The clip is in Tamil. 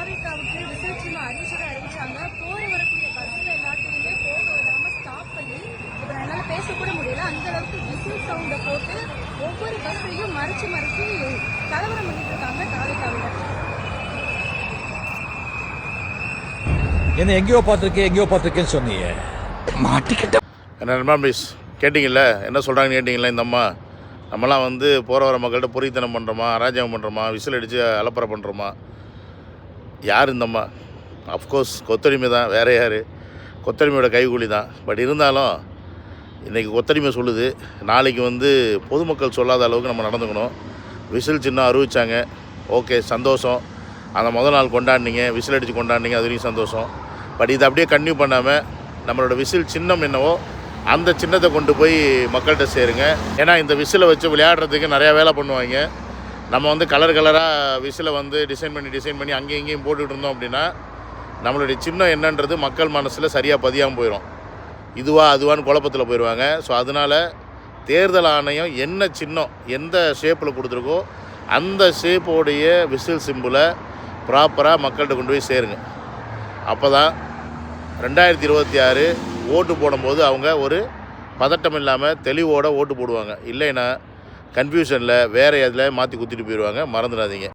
தாவேக்காவுக்கு விசில் சின்னம் அறிவிச்சாங்க. போற வரக்கூடிய பஸ்ல எல்லாத்தையுமே போக விடாம ஸ்டாப் பண்ணி இப்போ என்னால பேசக்கூட முடியல. அந்த அளவுக்கு விசில் சவுண்டை போட்டு ஒவ்வொரு பஸ்ஸையும் மறைச்சு கலவரம் பண்ணிட்டு இருக்காங்க தாவேக்காவினர். என்ன எங்கேயோ பார்த்துருக்கேன்னு சொன்னீங்க. மாட்டிக்கிட்ட என்ன மிஸ் கேட்டிங்கல்ல, என்ன சொல்கிறாங்கன்னு கேட்டிங்களா? இந்த அம்மா நம்மலாம் வந்து போகிற வர மக்கள்கிட்ட பொறித்தனம் பண்ணுறோமா, அராஜகம் பண்ணுறோமா, விசில் அடித்து அலப்பறை பண்ணுறோமா? யார் இந்த அம்மா? அஃப்கோர்ஸ் கொத்தடிமை தான், வேறு யார்? கொத்தடிமையோட கைகூலி தான். பட் இருந்தாலும் இன்றைக்கி கொத்தடிமை சொல்லுது, நாளைக்கு வந்து பொதுமக்கள் சொல்லாத அளவுக்கு நம்ம நடந்துக்கணும். விசில் சின்னம் அறிவிச்சாங்க, ஓகே சந்தோஷம். அந்த முதல் நாள் கொண்டாடினீங்க, விசில் அடித்து கொண்டாடினீங்க, அது வரைக்கும் சந்தோஷம். பட் இதை அப்படியே கன்டினியூ பண்ணாமல் நம்மளோட விசில் சின்னம் என்னவோ அந்த சின்னத்தை கொண்டு போய் மக்கள்கிட்ட சேருங்க. ஏன்னா இந்த விசிலை வச்சு விளையாடுறதுக்கு நிறையா வேலை பண்ணுவாங்க. நம்ம வந்து கலராக விசிலை வந்து டிசைன் பண்ணி அங்கேயும் இங்கேயும் போட்டுக்கிட்டு இருந்தோம் அப்படின்னா நம்மளுடைய சின்னம் என்னன்றது மக்கள் மனசில் சரியாக பதியாமல் போயிடும். இதுவா அதுவான்னு குழப்பத்தில் போயிடுவாங்க. ஸோ அதனால் தேர்தல் ஆணையம் என்ன சின்னம் எந்த ஷேப்பில் கொடுத்துருக்கோ அந்த ஷேப்போடைய விசில் சிம்பிளை ப்ராப்பராக மக்கள்கிட்ட கொண்டு போய் சேருங்க. அப்போ தான் 2026 ஓட்டு போடும்போது அவங்க ஒரு பதட்டம் இல்லாமல் தெளிவோடு ஓட்டு போடுவாங்க. இல்லைன்னா கன்ஃபியூஷனில் வேறு எதில் மாற்றி குத்திட்டு போயிடுவாங்க. மறந்துடாதீங்க.